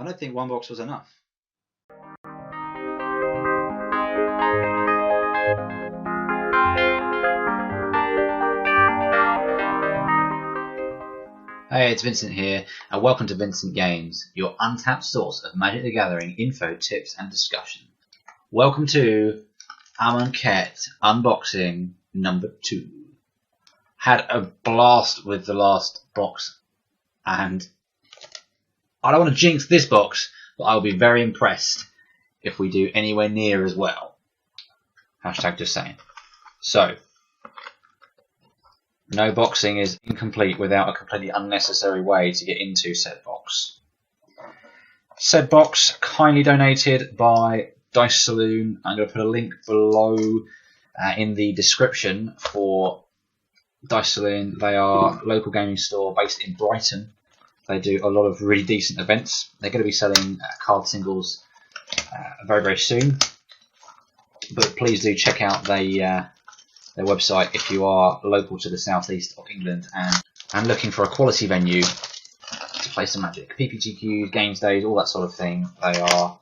I don't think one box was enough. Hey, it's Vincent here, and welcome to Vincent Games, your untapped source of Magic the Gathering info, tips, and discussion. Welcome to Amonkhet unboxing number 2. Had a blast with the last box, and I don't want to jinx this box, but I'll be very impressed if we do anywhere near as well. Hashtag just saying. So, no boxing is incomplete without a completely unnecessary way to get into said box. Said box kindly donated by Dice Saloon. I'm going to put a link below in the description for Dice Saloon. They are a local gaming store based in Brighton. They do a lot of really decent events. They're going to be selling card singles very, very soon. But please do check out their website if you are local to the southeast of England and looking for a quality venue to play some Magic. PPTQs, games days, all that sort of thing. They are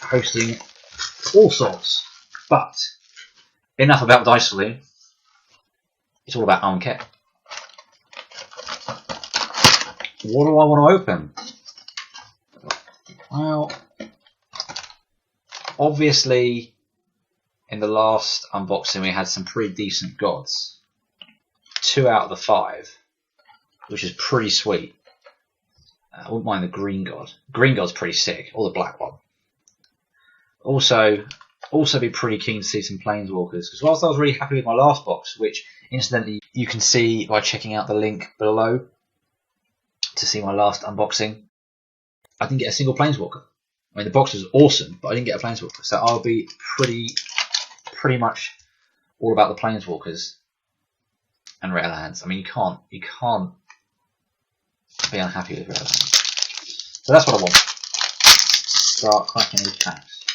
hosting all sorts. But enough about Dice Saloon. It's all about Amonkhet. What do I want to open? Well, obviously, in the last unboxing we had some pretty decent gods. 2 out of the 5, which is pretty sweet. I wouldn't mind the green god. Green god's pretty sick, or the black one. Also be pretty keen to see some planeswalkers, because whilst I was really happy with my last box, which incidentally you can see by checking out the link below to see my last unboxing, I didn't get a single planeswalker. I mean, the box was awesome, but I didn't get a planeswalker, so I'll be pretty much all about the planeswalkers and rare lands. I mean, you can't be unhappy with rare lands. So that's what I want. Start cracking these packs.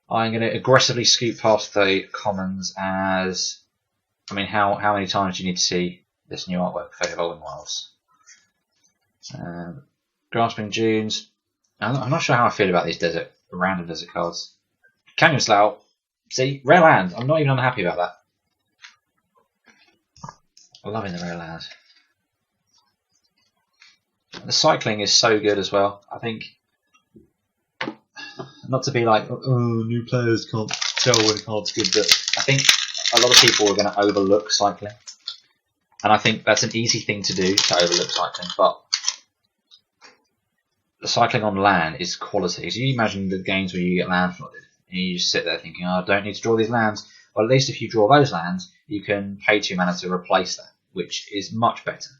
I'm going to aggressively scoot past the commons as, I mean, how many times do you need to see this new artwork for Evolving Wilds? Grasping Dunes. I'm not sure how I feel about these random desert cards. Canyon Slough. See, rare land. I'm not even unhappy about that. I'm loving the rare land. The cycling is so good as well. I think, not to be like, oh, new players can't tell when a card's good, but I think a lot of people are going to overlook cycling. And I think that's an easy thing to do, to overlook cycling, but the cycling on land is quality. So you imagine the games where you get land flooded, and you just sit there thinking, oh, I don't need to draw these lands. Well, at least if you draw those lands, you can pay 2 mana to replace that, which is much better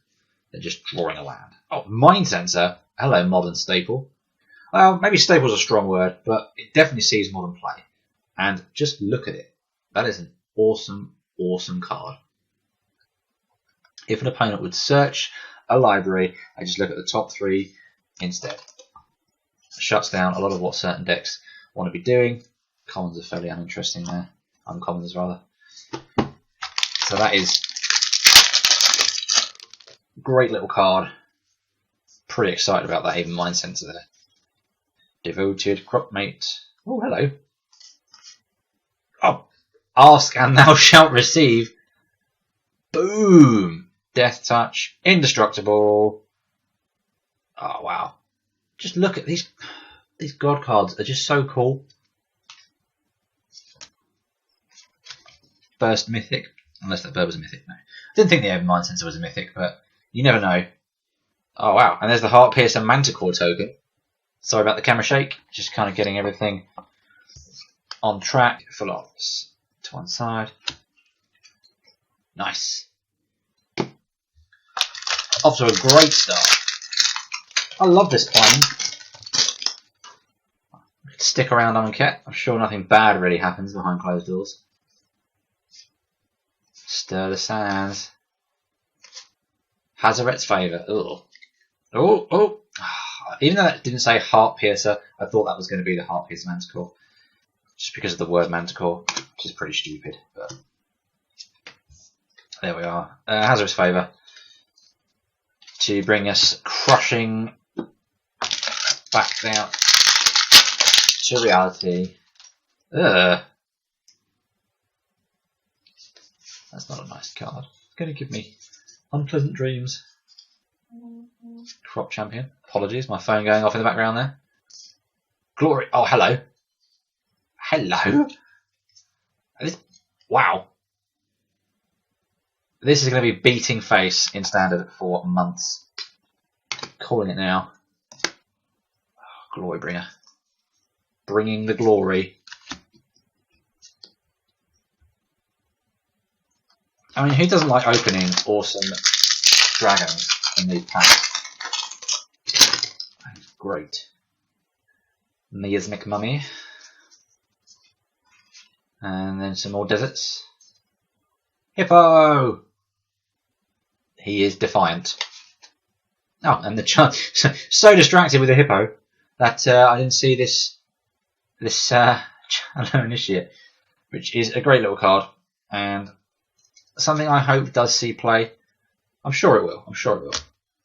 than just drawing a land. Oh, Mind Sensor. Hello, modern staple. Well, maybe staple's a strong word, but it definitely sees modern play. And just look at it. That is an awesome, awesome card. If an opponent would search a library, I just look at the top 3 instead. It shuts down a lot of what certain decks want to be doing. Commons are fairly uninteresting there. Uncommons rather. So that is a great little card. Pretty excited about that, even Mind Sensor there. Devoted Cropmate. Oh, hello. Oh, ask and thou shalt receive. Boom. Death Touch. Indestructible. Oh, wow. Just look at these god cards. Are just so cool. First Mythic. Unless that bird was a Mythic. No. I didn't think the Open Mind Sensor was a Mythic, but you never know. Oh, wow. And there's the Heart Piercer Manticore token. Sorry about the camera shake. Just kind of getting everything on track. Full office to one side. Nice. Off to a great start. I love this plane. Stick around Amonkhet. I'm sure nothing bad really happens behind closed doors. Stir the sands. Hazoret's Favour. Oh. Oh. Even though that didn't say Heart Piercer, I thought that was going to be the Heart Piercer Manticore. Just because of the word Manticore, which is pretty stupid. But there we are. Hazoret's Favour. To bring us crushing back down to reality. Ugh. That's not a nice card. It's going to give me unpleasant dreams. Crop champion. Apologies, my phone going off in the background there. Glory. Oh, hello. Hello. Wow. This is going to be beating face in standard for months. Calling it now. Oh, glory bringer. Bringing the glory. I mean, who doesn't like opening awesome dragons in these packs? Great. Miasmic Mummy. And then some more deserts. Hippo! He is defiant. Oh, and the child so distracted with the hippo that I didn't see this Channel Initiate, which is a great little card and something I hope does see play. I'm sure it will. I'm sure it will.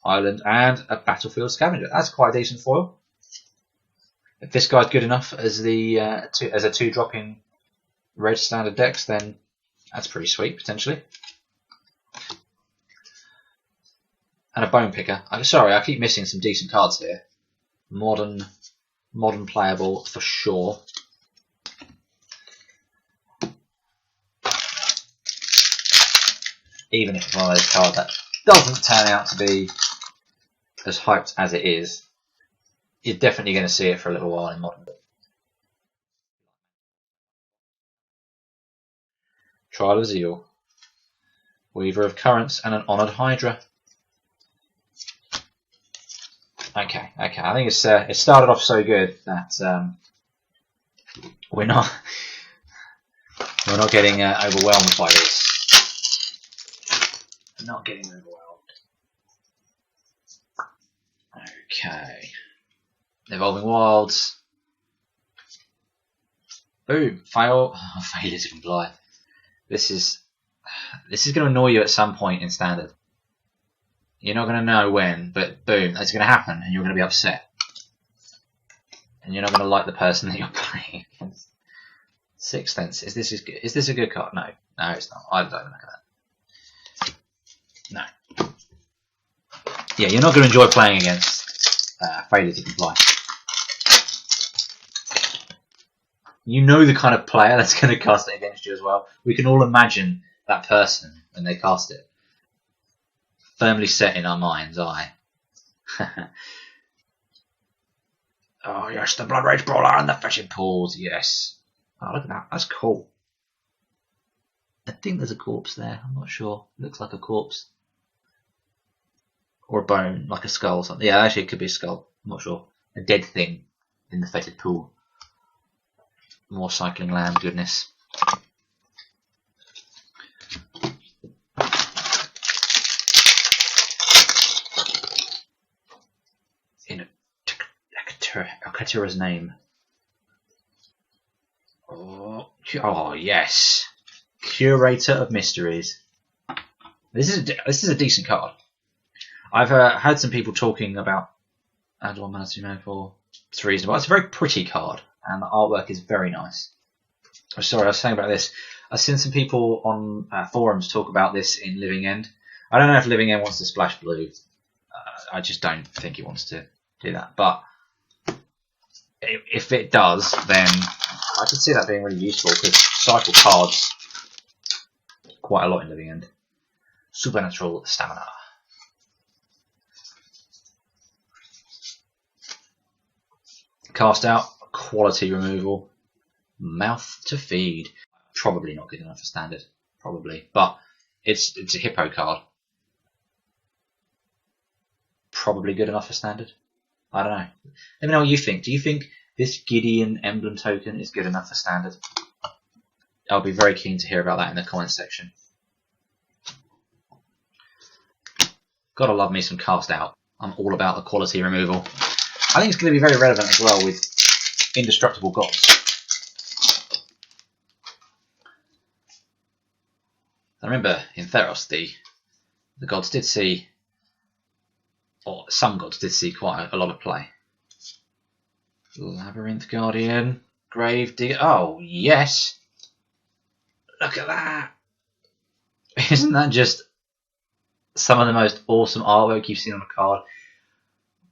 Island and a Battlefield Scavenger. That's quite a decent foil. If this guy's good enough as the as a 2-drop in red standard decks, then that's pretty sweet potentially. And a bone picker. I'm sorry, I keep missing some decent cards here. Modern playable for sure. Even if it's one of those cards that doesn't turn out to be as hyped as it is, you're definitely going to see it for a little while in Modern. Trial of Zeal. Weaver of Currents and an Honoured Hydra. Okay. I think it's it started off so good that we're not getting overwhelmed by this. We're not getting overwhelmed. Okay. Evolving Wilds. Boom. Fail. Oh, failure to comply. This is going to annoy you at some point in standard. You're not going to know when, but boom, that's going to happen, and you're going to be upset. And you're not going to like the person that you're playing against. Sixth Sense. Is this a good card? No, it's not. I don't look at that. No. Yeah, you're not going to enjoy playing against failure to comply. You know the kind of player that's going to cast it against you as well. We can all imagine that person when they cast it. Firmly set in our mind's eye. Oh yes, the Blood Rage Brawler and the Fishing Pools, yes. Oh, look at that, that's cool. I think there's a corpse there, I'm not sure. It looks like a corpse. Or a bone, like a skull or something. Yeah, actually it could be a skull, I'm not sure. A dead thing in the fetid pool. More cycling land goodness. In Akatura's name. Oh yes, Curator of Mysteries. This is a decent card. I've had some people talking about add 1 mana 2 mana for it's reasonable. It's a very pretty card, and the artwork is very nice. Oh, sorry, I was saying about this. I've seen some people on forums talk about this in Living End. I don't know if Living End wants to splash blue. I just don't think he wants to do that. But if it does, then I could see that being really useful because cycle cards quite a lot in Living End. Supernatural Stamina. Cast out, quality removal, mouth to feed. Probably not good enough for standard, probably, but it's a hippo card. Probably good enough for standard. I don't know. Let me know what you think. Do you think this Gideon emblem token is good enough for standard? I'll be very keen to hear about that in the comments section. Gotta love me some cast out. I'm all about the quality removal. I think it's going to be very relevant as well with indestructible gods. I remember in Theros the gods did see, or some gods did see quite a lot of play. Labyrinth Guardian. Grave Digger. Oh, yes. Look at that. Isn't that just some of the most awesome artwork you've seen on a card?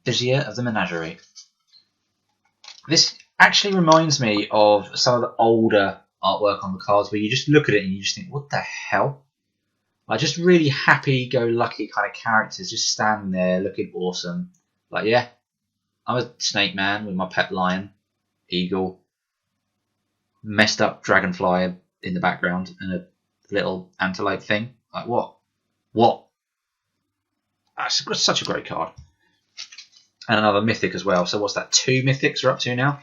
Vizier of the Menagerie. This actually reminds me of some of the older artwork on the cards where you just look at it and you just think, what the hell? Like, just really happy-go-lucky kind of characters just standing there looking awesome. Like, yeah, I'm a snake man with my pet lion, eagle, messed up dragonfly in the background, and a little antelope thing. Like, what? What? That's such a great card. And another mythic as well. So what's that? 2 mythics we're up to now?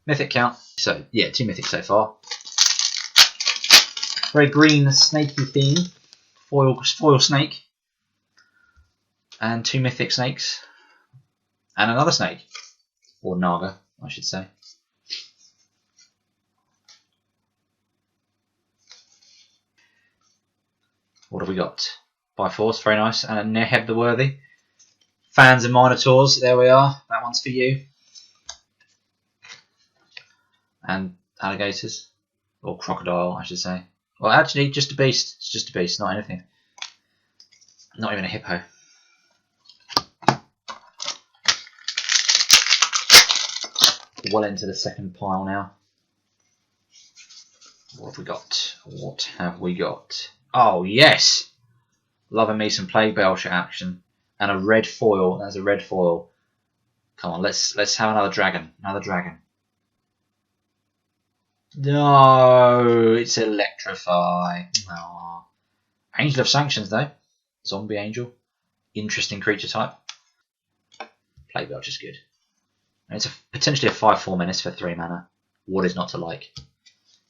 Mythic count. So, yeah, 2 mythics so far. Very green, snaky theme. Foil snake. And 2 mythic snakes. And another snake. Or naga, I should say. What have we got? By Force, very nice. And a Neheb the Worthy. Fans of Minotaurs, there we are. That one's for you. And alligators. Or crocodile, I should say. Well, actually, just a beast. It's just a beast, not anything. Not even a hippo. Well into the second pile now. What have we got? What have we got? Oh, yes! Loving me some Plague Belcher action. And a red foil. There's a red foil. Come on, let's have another dragon. Another dragon. No, it's Electrify. Aww. Angel of Sanctions, though. Zombie Angel. Interesting creature type. Plague Belcher's good. And it's potentially a 5/4 menace for 3 mana. What is not to like?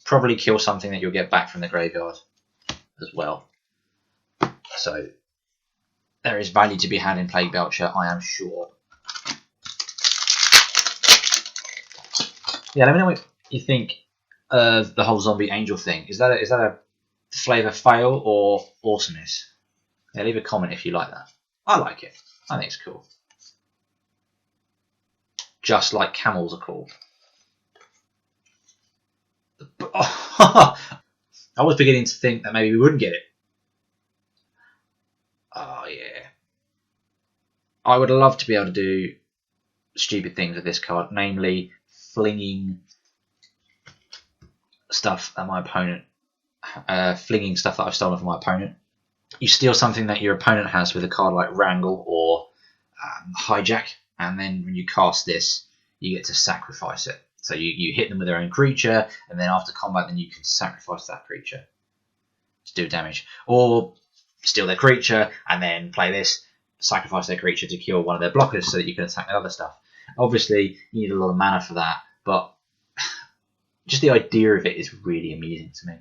Probably kill something that you'll get back from the graveyard as well. So, there is value to be had in Plague Belcher, I am sure. Yeah, let me know what you think of the whole Zombie Angel thing. Is that a flavour fail or awesomeness? Yeah, leave a comment if you like that. I like it. I think it's cool. Just like camels are cool. I was beginning to think that maybe we wouldn't get it. Oh, yeah. I would love to be able to do stupid things with this card, namely flinging stuff at my opponent. Flinging stuff that I've stolen from my opponent. You steal something that your opponent has with a card like Wrangle or Hijack, and then when you cast this, you get to sacrifice it. So you hit them with their own creature, and then after combat, then you can sacrifice that creature to do damage. Or steal their creature, and then play this, sacrifice their creature to kill one of their blockers so that you can attack their other stuff. Obviously, you need a lot of mana for that, but just the idea of it is really amusing to me.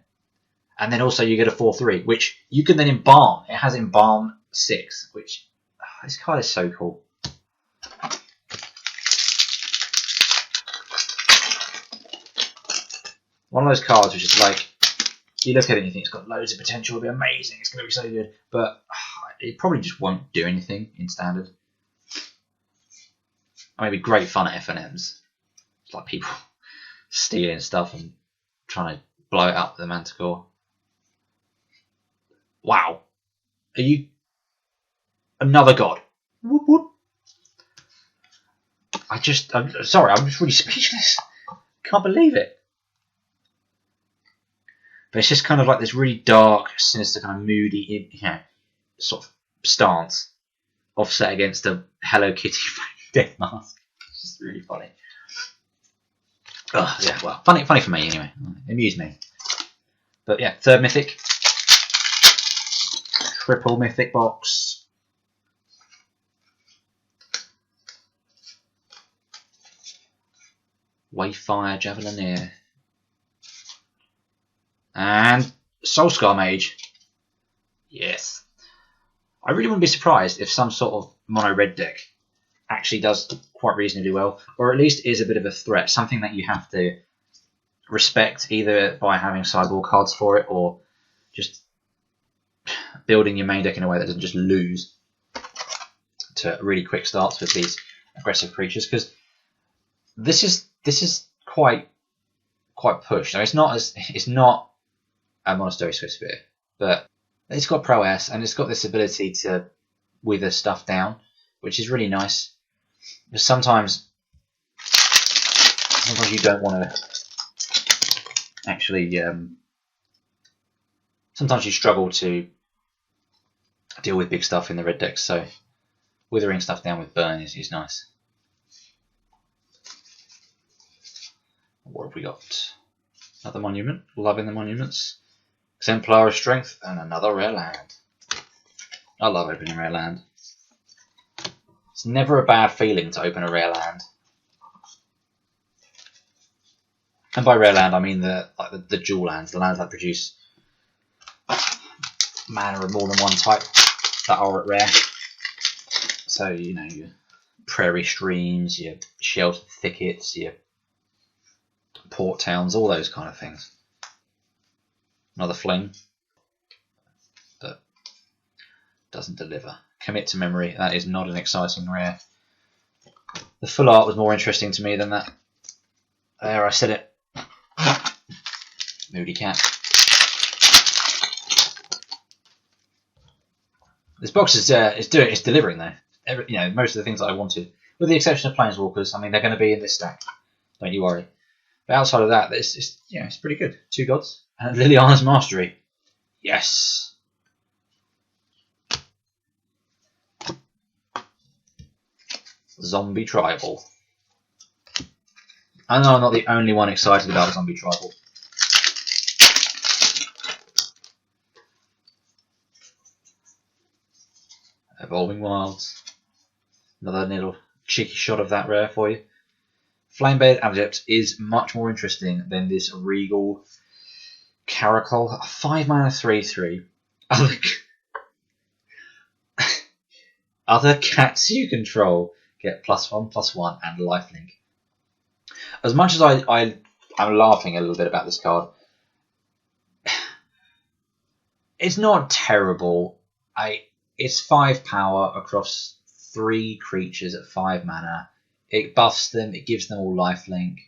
And then also you get a 4/3, which you can then embalm. It has embalm 6, which this card is so cool. One of those cards which is like, you look at it and you think it's got loads of potential, it'll be amazing, it's going to be so good, but it probably just won't do anything in standard. I mean, it'd be great fun at FNMs. It's like people stealing stuff and trying to blow it up with the Manticore. Wow. Are you another god? Whoop, whoop. I'm sorry, I'm just really speechless. Can't believe it. But it's just kind of like this really dark, sinister, kind of moody, sort of stance, offset against a Hello Kitty death mask. It's just really funny. Oh, yeah, well, funny for me anyway. Amuse me. But yeah, 3rd mythic. Triple mythic box. Wayfire Javelineer. And Soulscar Mage. Yes. I really wouldn't be surprised if some sort of mono red deck actually does quite reasonably well, or at least is a bit of a threat, something that you have to respect either by having sideboard cards for it or just building your main deck in a way that doesn't just lose to really quick starts with these aggressive creatures, because This is quite pushed. Now, it's not a Monastery Swiftspear, but it's got prowess and it's got this ability to wither stuff down, which is really nice. Because sometimes you don't want to actually. Sometimes you struggle to deal with big stuff in the red decks, so withering stuff down with burn is nice. What have we got? Another monument. Loving the monuments. Exemplar of Strength and another rare land. I love opening rare land. It's never a bad feeling to open a rare land. And by rare land I mean the dual lands, the lands that produce mana of more than one type that are at rare. So, you know, your prairie streams, your sheltered thickets, your port towns, all those kind of things. Another fling, but doesn't deliver. Commit to Memory, that is not an exciting rare. The full art was more interesting to me than that. There, I said it. Moody Cat. This box is delivering though. Most of the things that I wanted, with the exception of Planeswalkers. I mean, they're going to be in this stack. Don't you worry. But outside of that, it's pretty good. 2 gods and Liliana's Mastery. Yes. Zombie Tribal. I know I'm not the only one excited about Zombie Tribal. Evolving Wilds. Another little cheeky shot of that rare for you. Flamebed Adept is much more interesting than this Regal Caracol. 5 mana 3/3. Other cats you control get +1/+1 and lifelink. As much as I'm laughing a little bit about this card, it's not terrible. It's 5 power across 3 creatures at 5 mana. It buffs them, it gives them all lifelink.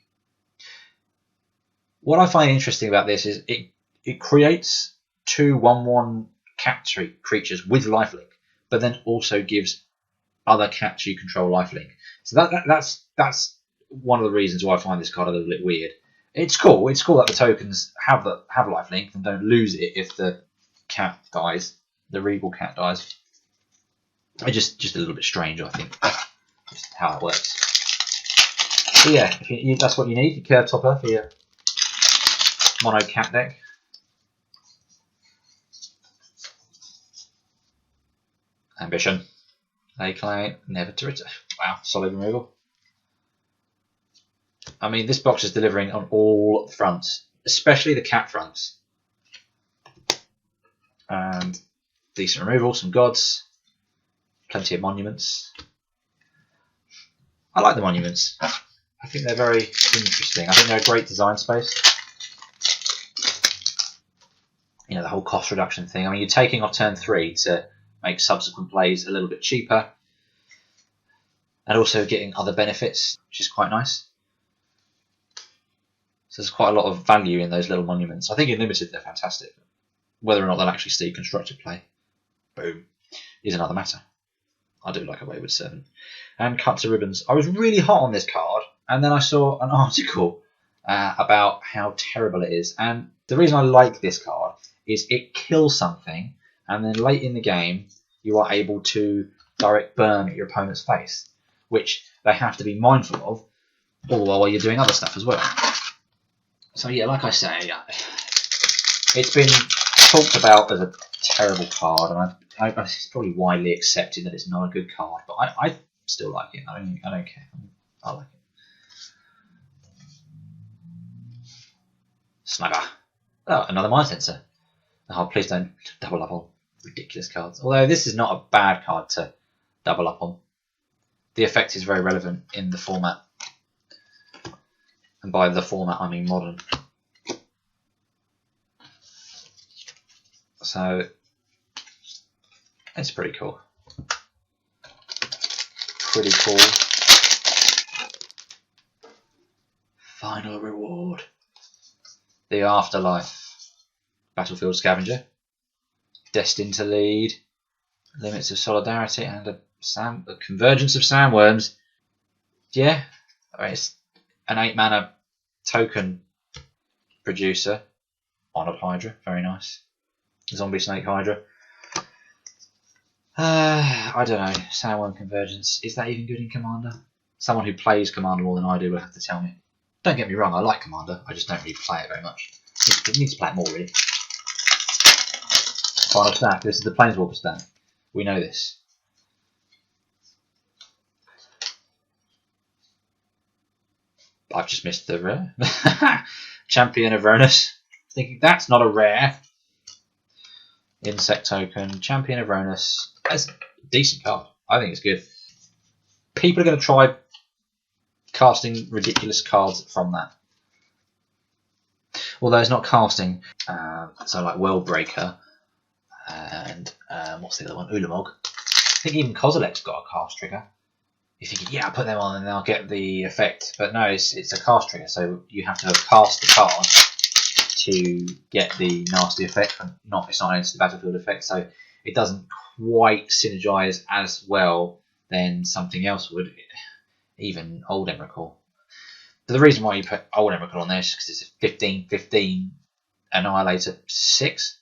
What I find interesting about this is it creates 2 1/1 cat creatures with lifelink, but then also gives other cats you control lifelink. So that's one of the reasons why I find this card a little bit weird. It's cool. It's cool that the tokens have lifelink and don't lose it if the cat dies, the Regal cat dies. It's just a little bit strange, I think, just how it works. So yeah, that's what you need, your curve topper for your mono cat deck. Ambition. They claim never to return. Wow, solid removal. I mean, this box is delivering on all fronts, especially the cat fronts. And decent removal, some gods, plenty of monuments. I like the monuments. I think they're very interesting. I think they're a great design space. You know, the whole cost reduction thing. I mean, you're taking off turn 3 to make subsequent plays a little bit cheaper. And also getting other benefits, which is quite nice. So there's quite a lot of value in those little monuments. I think in Limited they're fantastic. Whether or not they'll actually see constructed play, boom, is another matter. I do like a Wayward Servant. And Cut to Ribbons. I was really hot on this card, and then I saw an article about how terrible it is. And the reason I like this card is it kills something, and then late in the game, you are able to direct burn at your opponent's face, which they have to be mindful of, all while you're doing other stuff as well. So yeah, like I say, it's been talked about as a terrible card, and it's probably widely accepted that it's not a good card, but I still like it. I don't care. I like it. Snugger. Oh, another Mind Sensor. Oh, please don't double up on ridiculous cards. Although this is not a bad card to double up on. The effect is very relevant in the format. And by the format, I mean modern. So, it's pretty cool. Pretty cool. final reward. The Afterlife. Battlefield Scavenger. Destined to lead. Limits of Solidarity and a convergence of sandworms. Yeah, it's an 8-mana token producer. Honoured Hydra, very nice. Zombie Snake Hydra. I don't know. Sandworm Convergence. Is that even good in Commander? Someone who plays Commander more than I do will have to tell me. Don't get me wrong, I like Commander. I just don't really play it very much. It needs to play it more, really. Final stack. This is the Planeswalker stack. We know this. I've just missed the rare. Champion of Ronus. Thinking that's not a rare. Insect token. Champion of Ronus. That's a decent card. I think it's good. People are going to try casting ridiculous cards from that. Although it's not casting. So like Worldbreaker. And what's the other one? Ulamog. I think even Kozilek's got a cast trigger. You're thinking, yeah, I'll put them on and I'll get the effect. But no, it's a cast trigger, so you have to have cast the card to get the nasty effect. And it's not into the battlefield effect, so it doesn't quite synergize as well than something else would. Even Old Emrakul. But the reason why you put Old Emrakul on there is because it's a 15/15 Annihilator 6.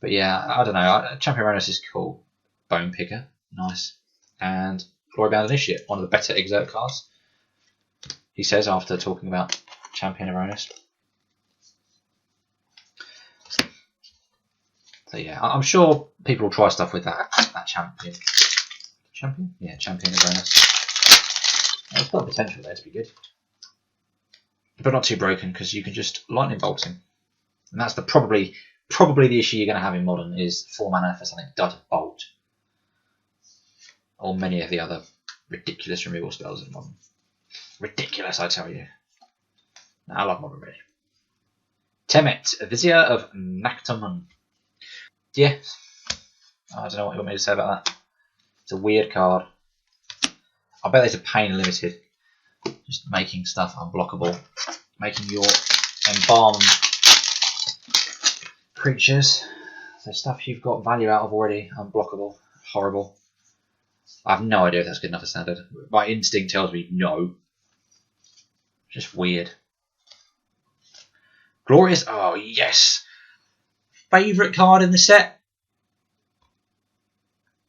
But yeah, I don't know. Champion Ronus is cool. Bone Picker, nice. And Glorybound Initiate, one of the better exert cards. He says after talking about Champion Ronus. So yeah, I'm sure people will try stuff with that champion. Champion? Yeah, Champion Ronus. It's got potential there to be good. But not too broken, because you can just lightning bolt him. And that's probably the issue you're going to have in Modern is 4 mana for something to bolt. Or many of the other ridiculous removal spells in Modern. Ridiculous, I tell you. No, I love Modern, really. Temet, Vizier of Naktamun. Yeah. I don't know what you want me to say about that. It's a weird card. I bet there's a pain limited. Just making stuff unblockable. Making your embalmed creatures, so stuff you've got value out of already, unblockable. Horrible. I have no idea if that's good enough for standard. My instinct tells me no. Just weird. Glorious. Oh yes. Favourite card in the set.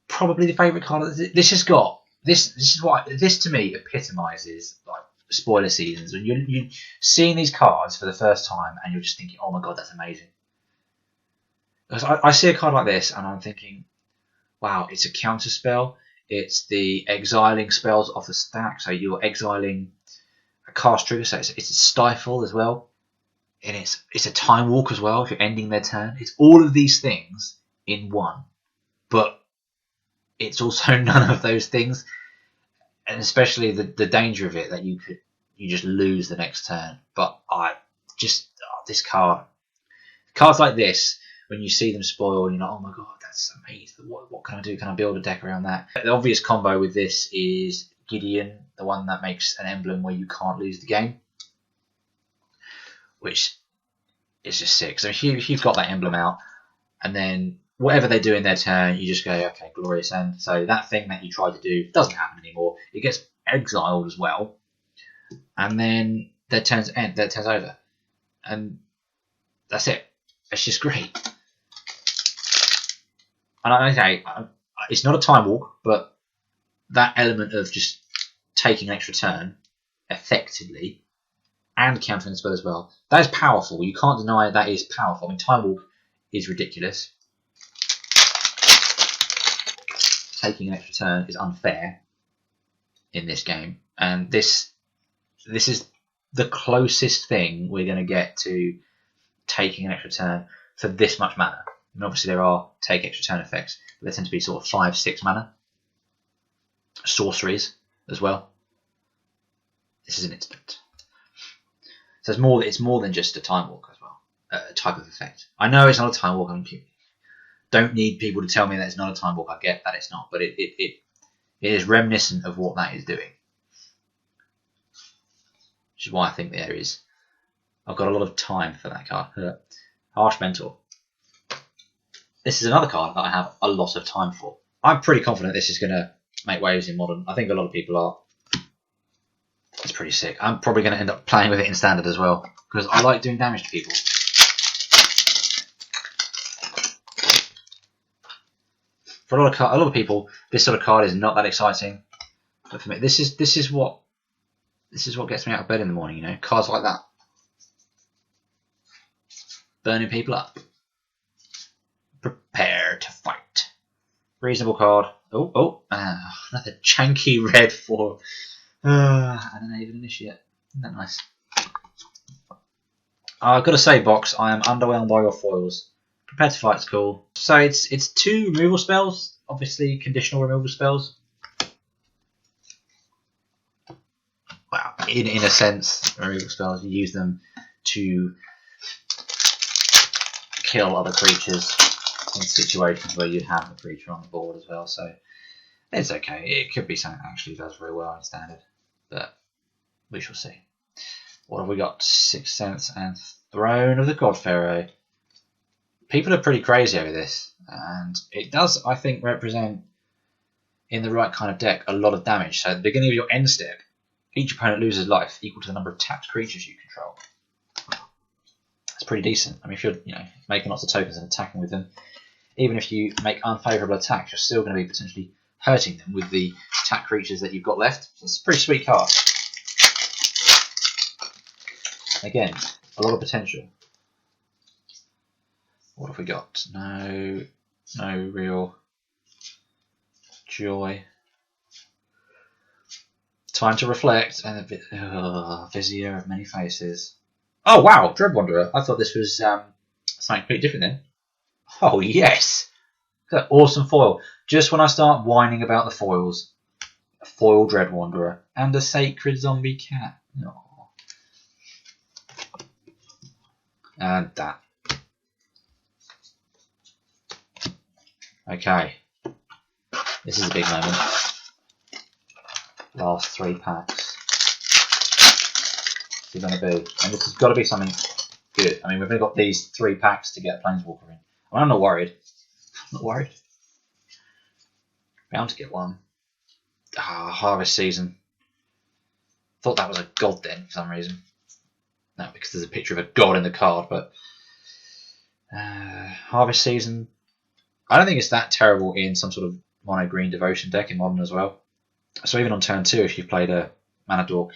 Probably the favourite card. This has got this. This to me epitomises like spoiler seasons. When you're seeing these cards for the first time and you're just thinking, oh my god, that's amazing. Because I see a card like this and I'm thinking, wow, it's a counter spell. It's the exiling spells off the stack, so you're exiling a cast trigger, so it's a stifle as well. And it's a time walk as well if you're ending their turn. It's all of these things in one. But it's also none of those things. And especially the danger of it that you just lose the next turn. But this card. Cards like this, when you see them spoiled, you're like, oh my god, that's amazing. What can I do? Can I build a deck around that? The obvious combo with this is Gideon, the one that makes an emblem where you can't lose the game. Which is just sick. So if you've got that emblem out, and then whatever they do in their turn, you just go, okay, glorious end. So that thing that you tried to do doesn't happen anymore. It gets exiled as well. And then their turn's end, their turn's over. And that's it. It's just great. And okay, it's not a time walk, but that element of just taking an extra turn effectively and countering the spell as well, that is powerful. You can't deny that is powerful. I mean, time walk is ridiculous. Taking an extra turn is unfair in this game, and this is the closest thing we're going to get to taking an extra turn for this much mana. And obviously there are take extra turn effects, but they tend to be sort of 5-6 mana. Sorceries as well. This is an instant. So it's more than just a time walk as well. A type of effect. I know it's not a time walk. I don't need people to tell me that it's not a time walk. I get that it's not, but it is reminiscent of what that is doing. which is why I think there is. I've got a lot of time for that card. Harsh Mentor. This is another card that I have a lot of time for. I'm pretty confident this is going to make waves in Modern. I think a lot of people are. It's pretty sick. I'm probably going to end up playing with it in Standard as well, because I like doing damage to people. For a lot of people, this sort of card is not that exciting. But for me, this is what gets me out of bed in the morning. You know, cards like that, burning people up. Prepare to fight. Reasonable card. Another janky red for an Aven Initiate. Isn't that nice? I've got to say, Box, I am underwhelmed by your foils. Prepare to Fight's cool. So it's 2 removal spells, obviously conditional removal spells. Well, in a sense, removal spells, you use them to kill other creatures in situations where you have a creature on the board as well, so it's okay. It could be something that actually does very well in Standard, but we shall see. What have we got? Sixth Sense and Throne of the God Pharaoh. People are pretty crazy over this, and it does, I think, represent, in the right kind of deck, a lot of damage. So at the beginning of your end step, each opponent loses life equal to the number of tapped creatures you control. It's pretty decent. I mean, if you're making lots of tokens and attacking with them, even if you make unfavourable attacks, you're still going to be potentially hurting them with the attack creatures that you've got left. So it's a pretty sweet card. Again, a lot of potential. What have we got? No real joy. Time to reflect and a bit. Vizier of Many Faces. Oh wow, Dread Wanderer. I thought this was something completely different then. Oh yes, that awesome foil. Just when I start whining about the foils, a foil Dread Wanderer and a Sacred Zombie Cat. Oh. And that. Okay, this is a big moment. Last 3 packs. What's it going to be? And this has got to be something good. I mean, we've only got these 3 packs to get Planeswalker in. I'm not worried. I'm not worried. Bound to get one. Harvest Season. Thought that was a god then for some reason. No, because there's a picture of a god in the card, but Harvest Season. I don't think it's that terrible in some sort of mono green devotion deck in Modern as well. So even on turn 2, if you've played a Mana Dork,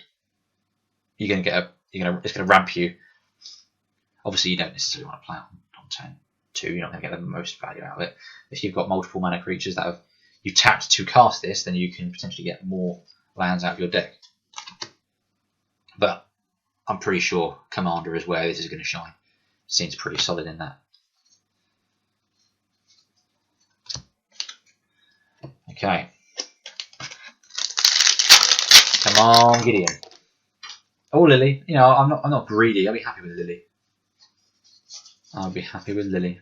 you're going to get it's going to ramp you. Obviously, you don't necessarily want to play on turn 2. You're not going to get the most value out of it. If you've got multiple mana creatures that you've tapped to cast this, then you can potentially get more lands out of your deck. But I'm pretty sure Commander is where this is going to shine. Seems pretty solid in that. Okay. Come on, Gideon. Oh, Lily. I'm not greedy. I'll be happy with Lily. I'll be happy with Lily.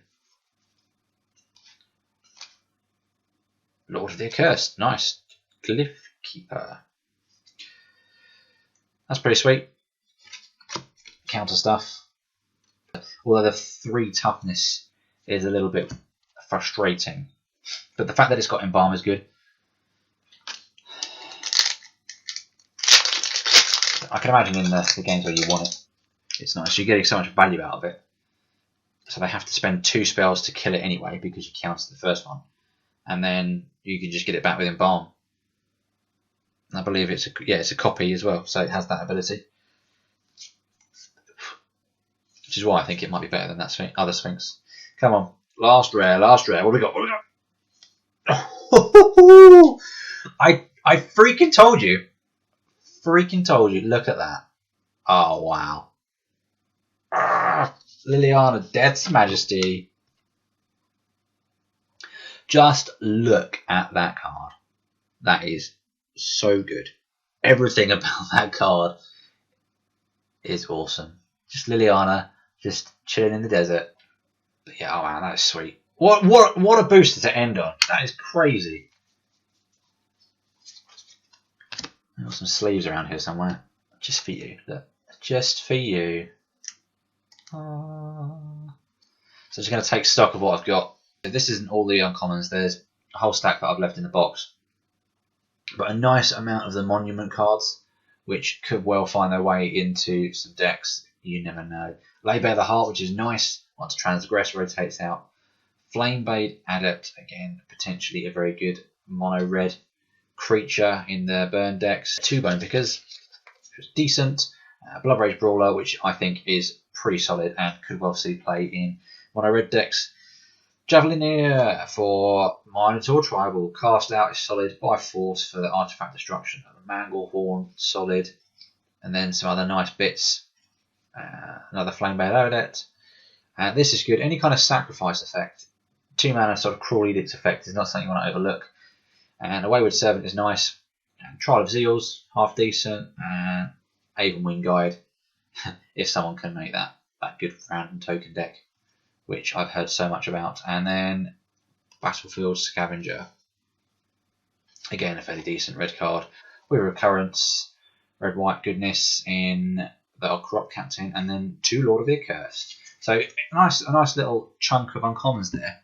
Lord of the Accursed. Nice. Glyph Keeper. That's pretty sweet. Counter stuff. Although the 3 toughness is a little bit frustrating. But the fact that it's got Embalm is good. I can imagine in the games where you want it, it's nice. You're getting so much value out of it. So they have to spend 2 spells to kill it anyway because you counted the first one. And then you can just get it back with Embalm. And I believe it's a copy as well, so it has that ability. Which is why I think it might be better than that other Sphinx. Come on. Last rare. What have we got? I freaking told you. Look at that. Oh, wow. Liliana, Death's Majesty. Just look at that card. That is so good. Everything about that card is awesome. Just Liliana, just chilling in the desert. But yeah, oh man, that is sweet. What a booster to end on. That is crazy. I've got some sleeves around here somewhere. Just for you. Look. just for you. So just going to take stock of what I've got. This isn't all the uncommons. There's a whole stack that I've left in the box. But a nice amount of the monument cards, which could well find their way into some decks. You never know. Lay Bare the Heart, which is nice. Once Transgress rotates out. Flamebait Adept, again, potentially a very good mono red creature in the burn decks. 2 Bone Pickers, which is decent. Blood Rage Brawler, which I think is pretty solid and could well see play in mono red decks. Javelineer for Minotaur Tribal. Cast out is solid. By Force for the Artifact Destruction. Manglehorn, solid. And then some other nice bits. Another Flamebait Adept. This is good. Any kind of sacrifice effect. 2 mana sort of Cruel Edict effect is not something you want to overlook. And a Wayward Servant is nice. And Trial of Zeals, half decent. And Avon Wing Guide, if someone can make that good random token deck, which I've heard so much about. And then Battlefield Scavenger. Again, a fairly decent red card. With Recurrence, red-white goodness in the Corrupt Captain, and then 2 Lord of the Accursed. So a nice little chunk of uncommons there.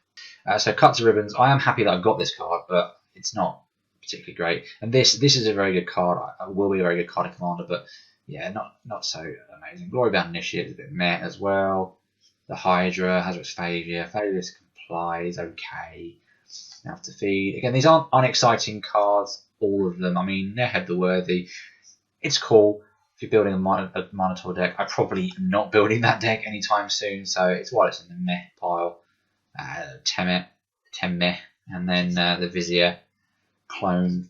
So cut to ribbons. I am happy that I've got this card, but it's not particularly great. And this is a very good card. It will be a very good card in Commander, but yeah, not so amazing. Glorybound Initiate is a bit meh as well. The Hydra, Hazardous Failure. Failures Comply is okay. Enough to Feed. Again, these aren't unexciting cards, all of them. I mean, they're head the worthy. It's cool. If you're building a Minotaur deck, I'm probably not building that deck anytime soon, so it's why it's in the meh pile. Meh, and then the Vizier, Clone,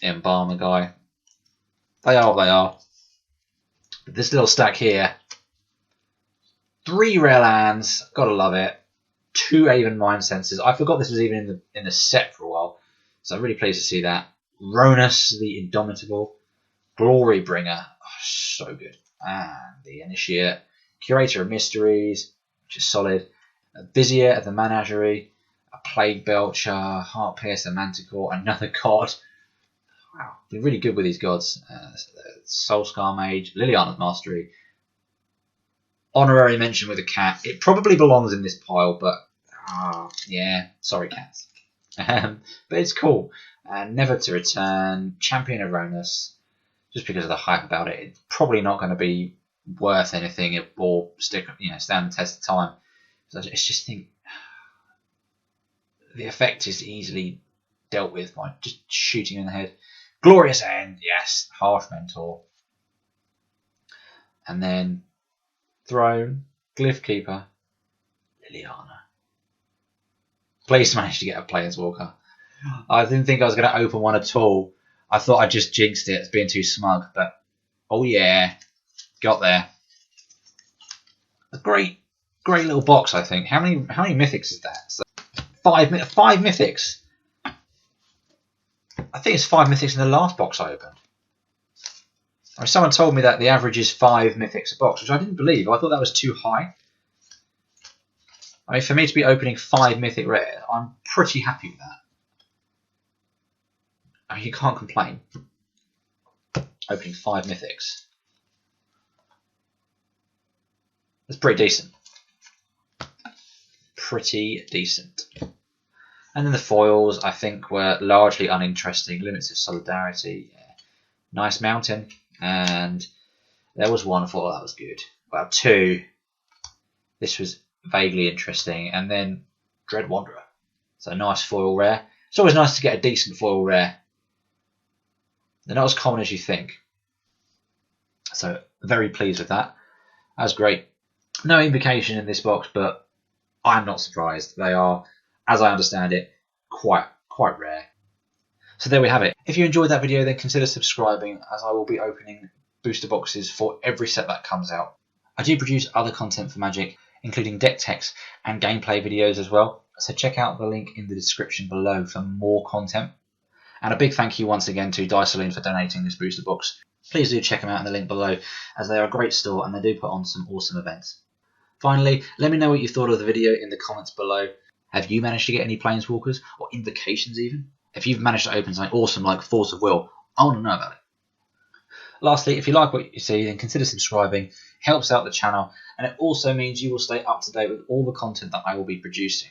Embalmer guy. They are what they are. But this little stack here, 3 rare lands, gotta love it. 2 Aven Mind Sensors. I forgot this was even in the set for a while, so I'm really pleased to see that. Ronus the Indomitable, Glory Bringer, so good. And the Initiate, Curator of Mysteries, which is solid. A Vizier of the Menagerie, a Plague Belcher, Heart Piercer, Manticore, another god. Wow, been really good with these gods. Soulscar Mage, Liliana's Mastery. Honorary mention with a cat. It probably belongs in this pile, but yeah, sorry cats. But it's cool. Never to Return, Champion of Ronus. Just because of the hype about it, it's probably not going to be worth anything or stand the test of time. So it's just think the effect is easily dealt with by just shooting in the head. Glorious End, yes. Harsh Mentor. And then Throne, Glyph Keeper, Liliana. Please manage to get a Planeswalker. I didn't think I was going to open one at all. I thought I just jinxed it as being too smug, but oh yeah, got there. A great little box, I think. How many mythics is that? So 5 mythics. I think it's 5 mythics in the last box I opened. I mean, someone told me that the average is 5 mythics a box, which I didn't believe. I thought that was too high. I mean, for me to be opening 5 mythic rare, I'm pretty happy with that. I mean, you can't complain. Opening 5 mythics. That's pretty decent. Pretty decent. And then the foils, I think, were largely uninteresting. Limits of Solidarity. Yeah. Nice Mountain. And there was one I thought that was good. Well, 2. This was vaguely interesting. And then Dread Wanderer. So nice foil rare. It's always nice to get a decent foil rare. They're not as common as you think. So very pleased with that. That's great. No invocation in this box, but I'm not surprised. They are, as I understand it, quite rare. So there we have it. If you enjoyed that video, then consider subscribing, as I will be opening booster boxes for every set that comes out. I do produce other content for Magic, including deck techs and gameplay videos as well. So check out the link in the description below for more content. And a big thank you once again to Diceloon for donating this booster box. Please do check them out in the link below, as they are a great store and they do put on some awesome events. Finally, let me know what you thought of the video in the comments below. Have you managed to get any Planeswalkers, or Invocations even? If you've managed to open something awesome like Force of Will, I want to know about it. Lastly, if you like what you see, then consider subscribing. It helps out the channel, and it also means you will stay up to date with all the content that I will be producing.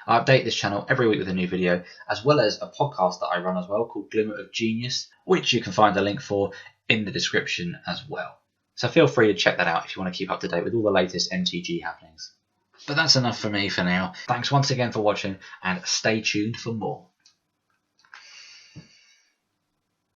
I update this channel every week with a new video, as well as a podcast that I run as well called Glimmer of Genius, which you can find a link for in the description as well. So feel free to check that out if you want to keep up to date with all the latest MTG happenings. But that's enough for me for now. Thanks once again for watching, and stay tuned for more.